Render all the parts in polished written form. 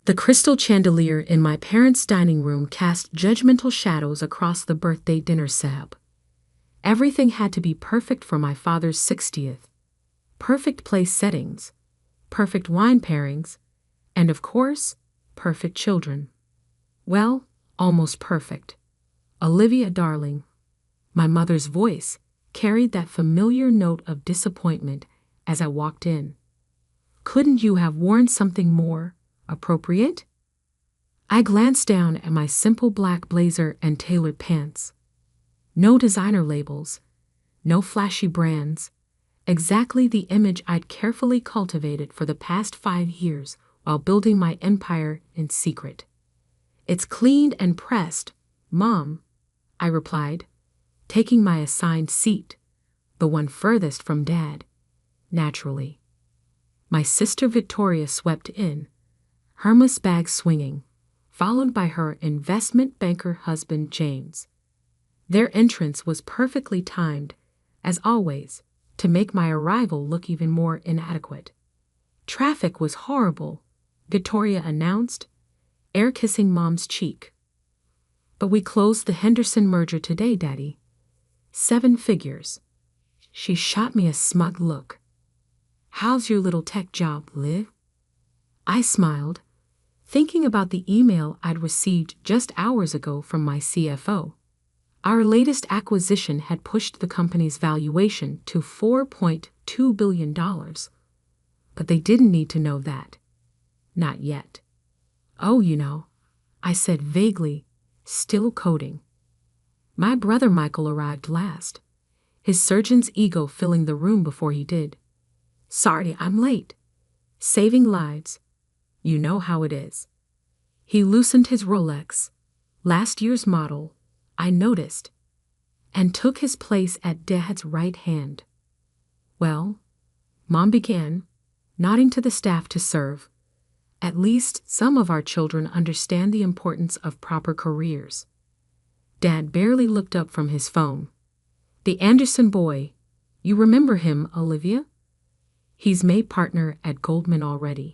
The crystal chandelier in my parents' dining room cast judgmental shadows across the birthday dinner set. Everything had to be perfect for my father's 60th. Perfect place settings, perfect wine pairings, and of course, perfect children. Well, almost perfect. Olivia, darling. My mother's voice carried that familiar note of disappointment as I walked in. Couldn't you have worn something more appropriate? I glanced down at my simple black blazer and tailored pants. No designer labels, no flashy brands, exactly the image I'd carefully cultivated for the past 5 years while building my empire in secret. It's cleaned and pressed, Mom, I replied, taking my assigned seat, the one furthest from Dad, naturally. My sister Victoria swept in, Hermes bag swinging, followed by her investment banker husband James. Their entrance was perfectly timed, as always, to make my arrival look even more inadequate. Traffic was horrible, Victoria announced, air-kissing Mom's cheek. But we closed the Henderson merger today, Daddy. 7 figures. She shot me a smug look. How's your little tech job, Liv? I smiled, thinking about the email I'd received just hours ago from my CFO. Our latest acquisition had pushed the company's valuation to $4.2 billion. But they didn't need to know that. Not yet. Oh, I said vaguely, still coding. My brother Michael arrived last, his surgeon's ego filling the room before he did. Sorry, I'm late. Saving lives. You know how it is. He loosened his Rolex, last year's model, I noticed, and took his place at Dad's right hand. Well, Mom began, nodding to the staff to serve. At least some of our children understand the importance of proper careers. Dad barely looked up from his phone. The Anderson boy, you remember him, Olivia? He's made partner at Goldman already.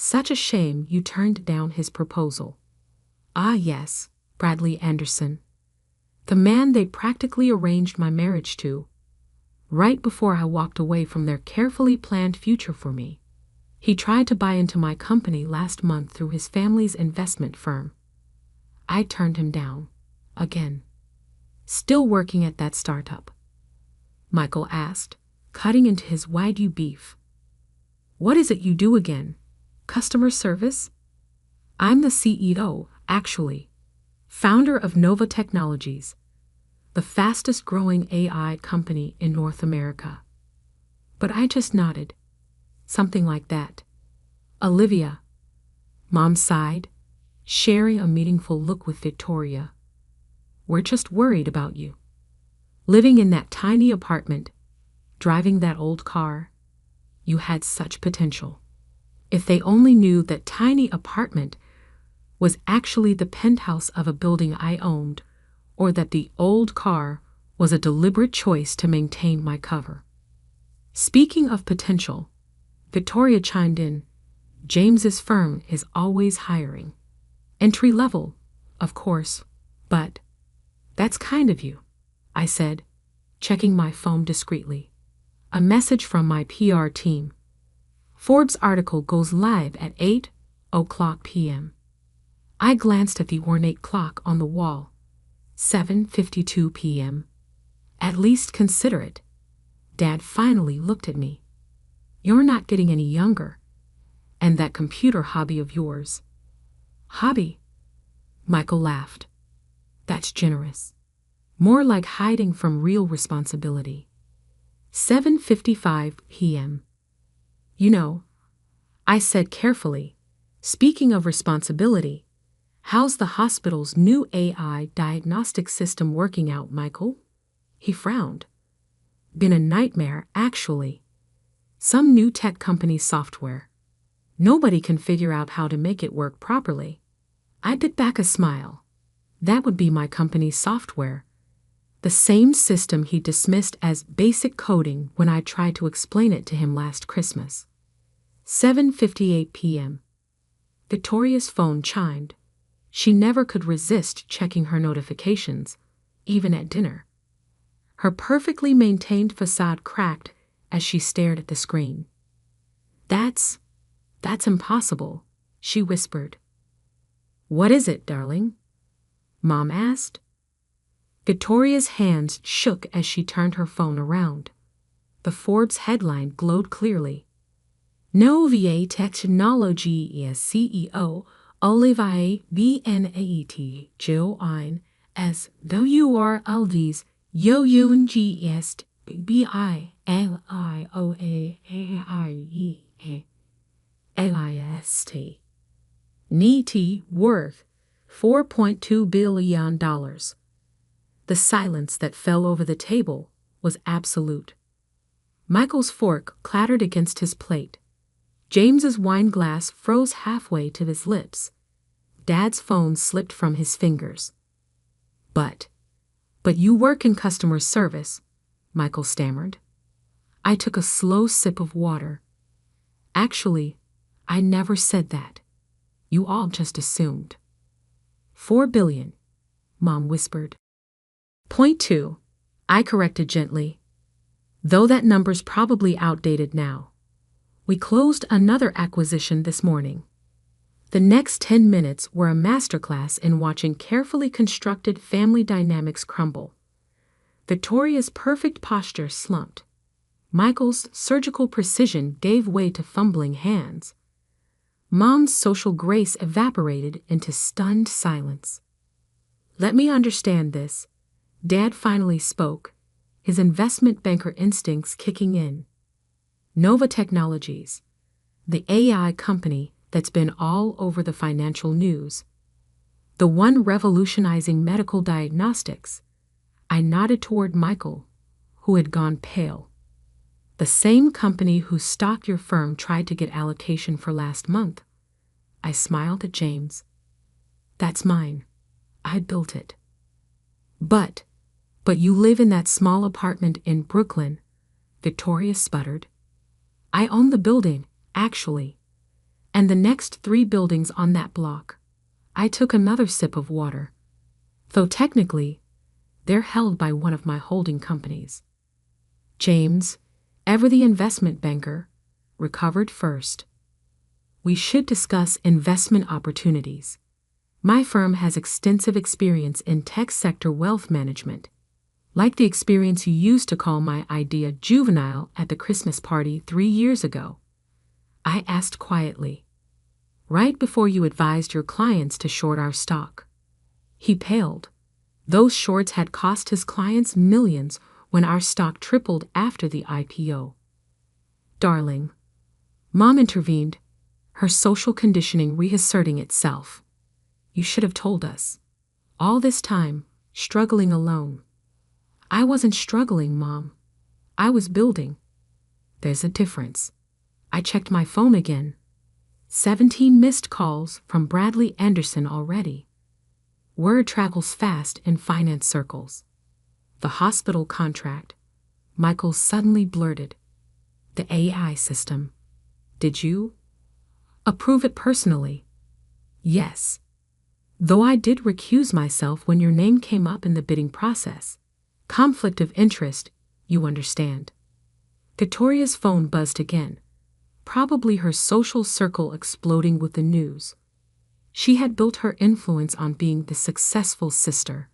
Such a shame you turned down his proposal. Ah, yes, Bradley Anderson. The man they practically arranged my marriage to, right before I walked away from their carefully planned future for me. He tried to buy into my company last month through his family's investment firm. I turned him down, again. Still working at that startup? Michael asked, cutting into his Wagyu beef. What is it you do again? Customer service? I'm the CEO, actually. Founder of Nova Technologies, the fastest growing AI company in North America. But I just nodded. Something like that. Olivia. Mom sighed, sharing a meaningful look with Victoria. We're just worried about you. Living in that tiny apartment, driving that old car, you had such potential. If they only knew that tiny apartment was actually the penthouse of a building I owned, or that the old car was a deliberate choice to maintain my cover. Speaking of potential, Victoria chimed in, James's firm is always hiring. Entry level, of course, but that's kind of you, I said, checking my phone discreetly. A message from my PR team. Forbes article goes live at 8:00 p.m. I glanced at the ornate clock on the wall. 7:52 p.m. At least consider it. Dad finally looked at me. You're not getting any younger. And that computer hobby of yours. Hobby? Michael laughed. That's generous. More like hiding from real responsibility. 7:55 p.m. I said carefully, speaking of responsibility, how's the hospital's new AI diagnostic system working out, Michael? He frowned. Been a nightmare, actually. Some new tech company software. Nobody can figure out how to make it work properly. I bit back a smile. That would be my company's software. The same system he dismissed as basic coding when I tried to explain it to him last Christmas. 7:58 p.m. Victoria's phone chimed. She never could resist checking her notifications, even at dinner. Her perfectly maintained facade cracked as she stared at the screen. That's impossible," she whispered. "What is it, darling?" Mom asked. Victoria's hands shook as she turned her phone around. The Forbes headline glowed clearly. Novia Technology CEO Olivier Bnat Join as WRLD's Youngest BILIOAAIEALIST. Net worth $4.2 billion. The silence that fell over the table was absolute. Michael's fork clattered against his plate. James's wine glass froze halfway to his lips. Dad's phone slipped from his fingers. But you work in customer service," Michael stammered. I took a slow sip of water. "Actually, I never said that. You all just assumed." "4 billion," Mom whispered. "0.2, I corrected gently. Though that number's probably outdated now. We closed another acquisition this morning." The next 10 minutes were a masterclass in watching carefully constructed family dynamics crumble. Victoria's perfect posture slumped. Michael's surgical precision gave way to fumbling hands. Mom's social grace evaporated into stunned silence. "Let me understand this," Dad finally spoke, his investment banker instincts kicking in. "Nova Technologies, the AI company that's been all over the financial news. The one revolutionizing medical diagnostics." I nodded toward Michael, who had gone pale. "The same company whose stock your firm tried to get allocation for last month." I smiled at James. "That's mine. I built it." But you live in that small apartment in Brooklyn," Victoria sputtered. "I own the building, actually. And the next 3 buildings on that block." I took another sip of water. "Though technically, they're held by one of my holding companies." James, ever the investment banker, recovered first. "We should discuss investment opportunities. My firm has extensive experience in tech sector wealth management. Like the experience you used to call my idea juvenile at the Christmas party 3 years ago," I asked quietly. "Right before you advised your clients to short our stock." He paled. Those shorts had cost his clients millions when our stock tripled after the IPO. "Darling," Mom intervened, her social conditioning reasserting itself. "You should have told us. All this time, struggling alone." "I wasn't struggling, Mom. I was building." "There's a difference." I checked my phone again. 17 missed calls from Bradley Anderson already. Word travels fast in finance circles. "The hospital contract," Michael suddenly blurted. "The AI system. Did you approve it personally?" "Yes. Though I did recuse myself when your name came up in the bidding process. Conflict of interest, you understand." Victoria's phone buzzed again, probably her social circle exploding with the news. She had built her influence on being the successful sister.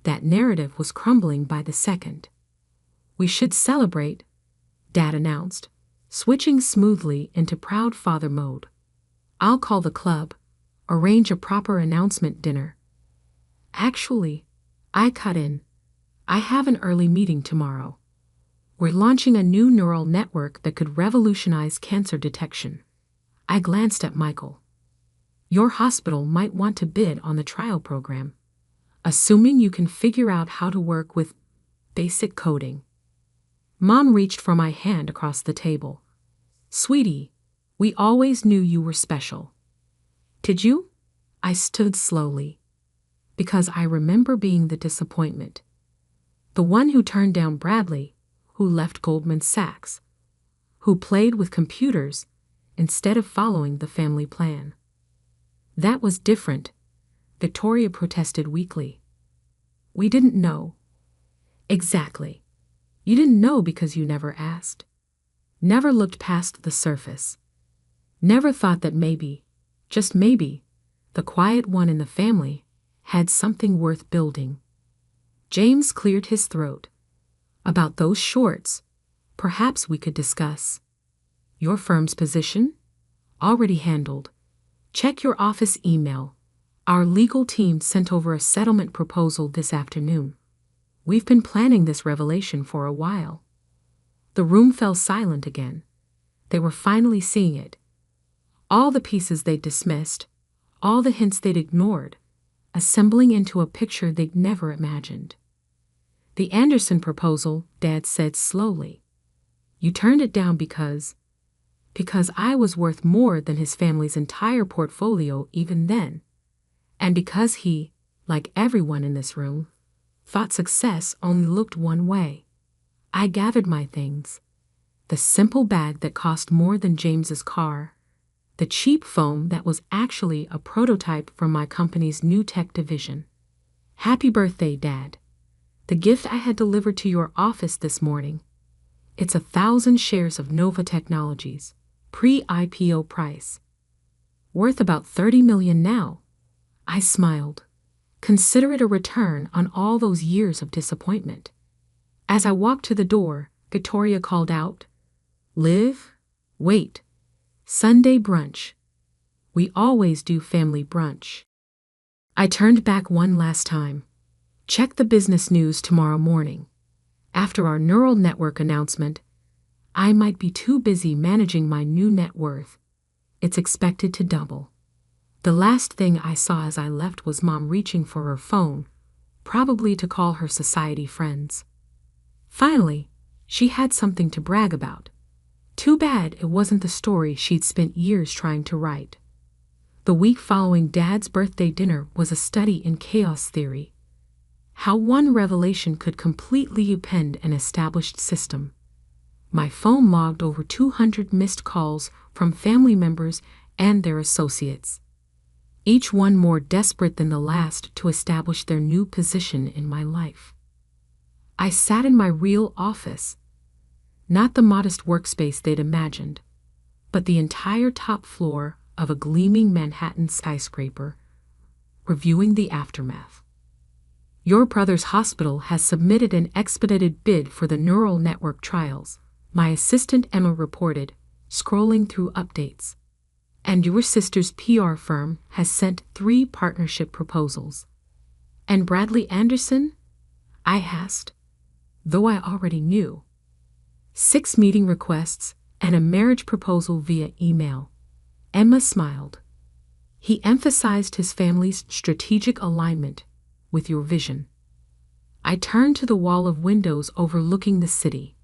That narrative was crumbling by the second. "We should celebrate," Dad announced, switching smoothly into proud father mode. "I'll call the club, arrange a proper announcement dinner." "Actually," I cut in, "I have an early meeting tomorrow. We're launching a new neural network that could revolutionize cancer detection." I glanced at Michael. "Your hospital might want to bid on the trial program, assuming you can figure out how to work with basic coding." Mom reached for my hand across the table. "Sweetie, we always knew you were special." "Did you?" I stood slowly. Because I remember being the disappointment. The one who turned down Bradley, who left Goldman Sachs, who played with computers instead of following the family plan. That was different, Victoria protested weakly. We didn't know. Exactly. You didn't know because you never asked. Never looked past the surface. Never thought that maybe, just maybe, the quiet one in the family had something worth building. James cleared his throat. About those shorts, perhaps we could discuss. Your firm's position? Already handled. Check your office email. Our legal team sent over a settlement proposal this afternoon. We've been planning this revelation for a while. The room fell silent again. They were finally seeing it. All the pieces they'd dismissed, all the hints they'd ignored, assembling into a picture they'd never imagined. The Anderson proposal, Dad said slowly. You turned it down because I was worth more than his family's entire portfolio even then. And because he, like everyone in this room, thought success only looked one way. I gathered my things. The simple bag that cost more than James's car. The cheap foam that was actually a prototype from my company's new tech division. Happy birthday, Dad. The gift I had delivered to your office this morning. It's 1,000 shares of Nova Technologies, pre-IPO price. Worth about $30 million now. I smiled. Consider it a return on all those years of disappointment. As I walked to the door, Victoria called out, Liv, wait. Sunday brunch. We always do family brunch. I turned back one last time. Check the business news tomorrow morning. After our neural network announcement, I might be too busy managing my new net worth. It's expected to double. The last thing I saw as I left was Mom reaching for her phone, probably to call her society friends. Finally, she had something to brag about. Too bad it wasn't the story she'd spent years trying to write. The week following Dad's birthday dinner was a study in chaos theory. How one revelation could completely upend an established system. My phone logged over 200 missed calls from family members and their associates, each one more desperate than the last to establish their new position in my life. I sat in my real office, not the modest workspace they'd imagined, but the entire top floor of a gleaming Manhattan skyscraper, reviewing the aftermath. Your brother's hospital has submitted an expedited bid for the neural network trials, my assistant Emma reported, scrolling through updates. And your sister's PR firm has sent 3 partnership proposals. And Bradley Anderson? I asked, though I already knew. 6 meeting requests and a marriage proposal via email. Emma smiled. He emphasized his family's strategic alignment with your vision. I turned to the wall of windows overlooking the city.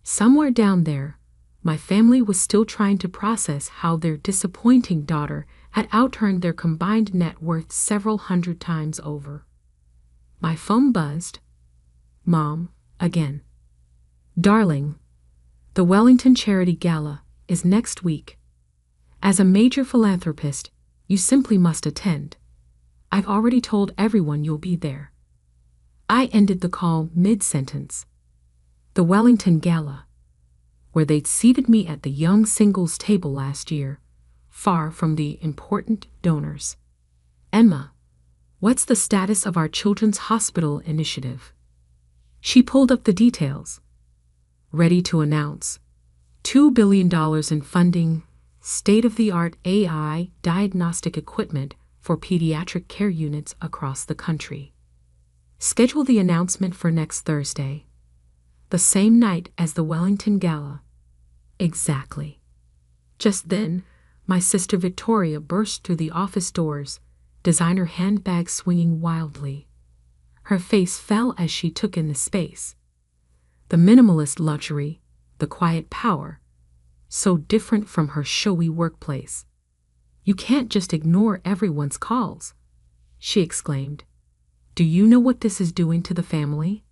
Somewhere down there, my family was still trying to process how their disappointing daughter had outearned their combined net worth several hundred times over. My phone buzzed. Mom, again. Darling, the Wellington Charity Gala is next week. As a major philanthropist, you simply must attend. I've already told everyone you'll be there. I ended the call mid-sentence. The Wellington Gala, where they'd seated me at the young singles table last year, far from the important donors. Emma, what's the status of our Children's Hospital initiative? She pulled up the details. Ready to announce. $2 billion in funding, state-of-the-art AI diagnostic equipment for pediatric care units across the country. Schedule the announcement for next Thursday, the same night as the Wellington Gala. Exactly. Just then, my sister Victoria burst through the office doors, designer handbag swinging wildly. Her face fell as she took in the space. The minimalist luxury, the quiet power, so different from her showy workplace. You can't just ignore everyone's calls, she exclaimed. Do you know what this is doing to the family?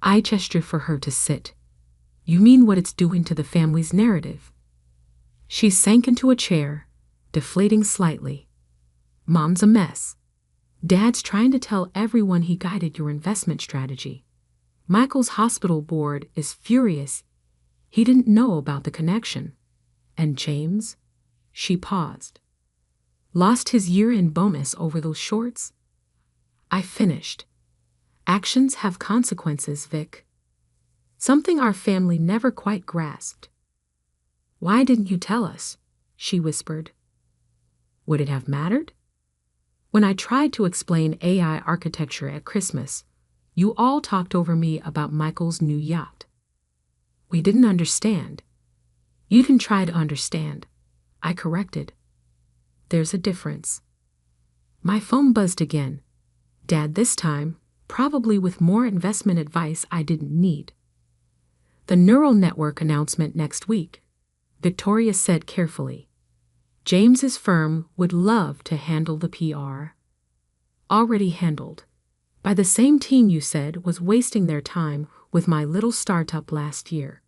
I gestured for her to sit. You mean what it's doing to the family's narrative? She sank into a chair, deflating slightly. Mom's a mess. Dad's trying to tell everyone he guided your investment strategy. Michael's hospital board is furious. He didn't know about the connection. And James? She paused. Lost his year-end bonus over those shorts? I finished. Actions have consequences, Vic. Something our family never quite grasped. Why didn't you tell us? She whispered. Would it have mattered? When I tried to explain AI architecture at Christmas, you all talked over me about Michael's new yacht. We didn't understand. You can try to understand, I corrected. There's a difference. My phone buzzed again. Dad this time, probably with more investment advice I didn't need. The neural network announcement next week, Victoria said carefully. James's firm would love to handle the PR. Already handled. By the same team you said was wasting their time with my little startup last year.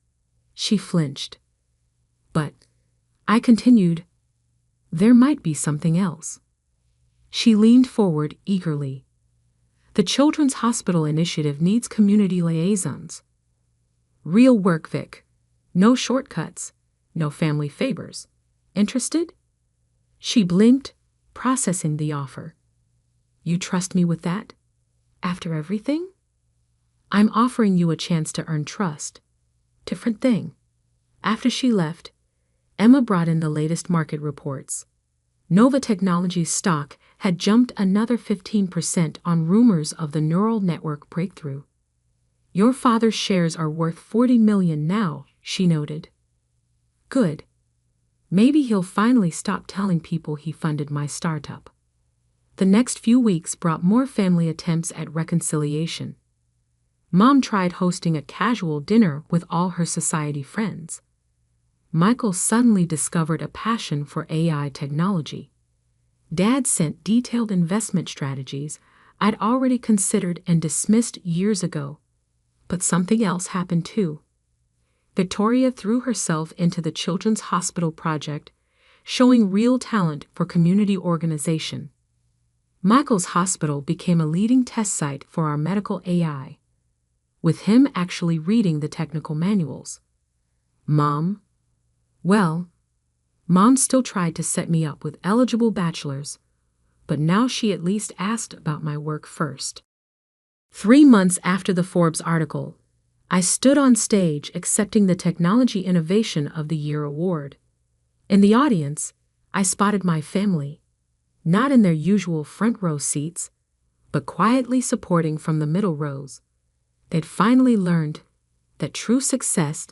She flinched. But, I continued, there might be something else. She leaned forward eagerly. The Children's Hospital Initiative needs community liaisons. Real work, Vic. No shortcuts. No family favors. Interested? She blinked, processing the offer. You trust me with that? After everything? I'm offering you a chance to earn trust. Different thing. After she left, Emma brought in the latest market reports. Nova Technologies stock had jumped another 15% on rumors of the neural network breakthrough. Your father's shares are worth $40 million now, she noted. Good. Maybe he'll finally stop telling people he funded my startup. The next few weeks brought more family attempts at reconciliation. Mom tried hosting a casual dinner with all her society friends. Michael suddenly discovered a passion for AI technology. Dad sent detailed investment strategies I'd already considered and dismissed years ago. But something else happened too. Victoria threw herself into the Children's Hospital project, showing real talent for community organization. Michael's hospital became a leading test site for our medical AI, with him actually reading the technical manuals. Mom still tried to set me up with eligible bachelors, but now she at least asked about my work first. 3 months after the Forbes article, I stood on stage accepting the Technology Innovation of the Year award. In the audience, I spotted my family, not in their usual front row seats, but quietly supporting from the middle rows. They'd finally learned that true success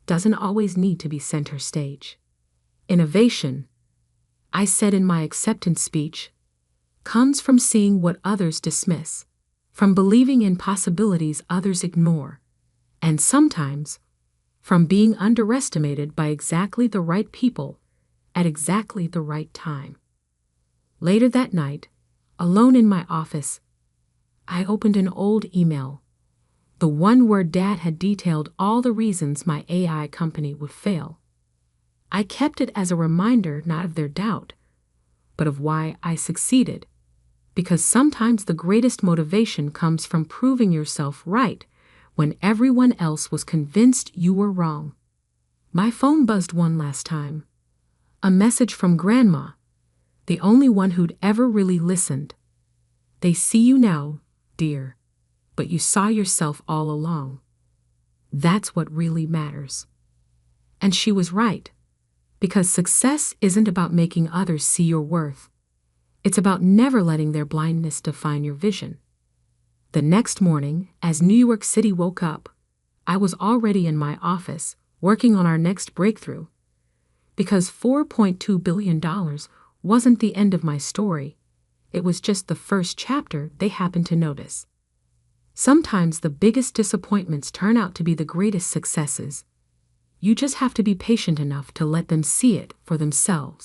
doesn't always need to be center stage. Innovation, I said in my acceptance speech, comes from seeing what others dismiss, from believing in possibilities others ignore, and sometimes from being underestimated by exactly the right people at exactly the right time. Later that night, alone in my office, I opened an old email, the one where Dad had detailed all the reasons my AI company would fail. I kept it as a reminder not of their doubt, but of why I succeeded, because sometimes the greatest motivation comes from proving yourself right when everyone else was convinced you were wrong. My phone buzzed one last time. A message from Grandma, the only one who'd ever really listened. They see you now, dear, but you saw yourself all along. That's what really matters. And she was right, because success isn't about making others see your worth. It's about never letting their blindness define your vision. The next morning, as New York City woke up, I was already in my office, working on our next breakthrough. Because $4.2 billion wasn't the end of my story, it was just the first chapter they happened to notice. Sometimes the biggest disappointments turn out to be the greatest successes. You just have to be patient enough to let them see it for themselves.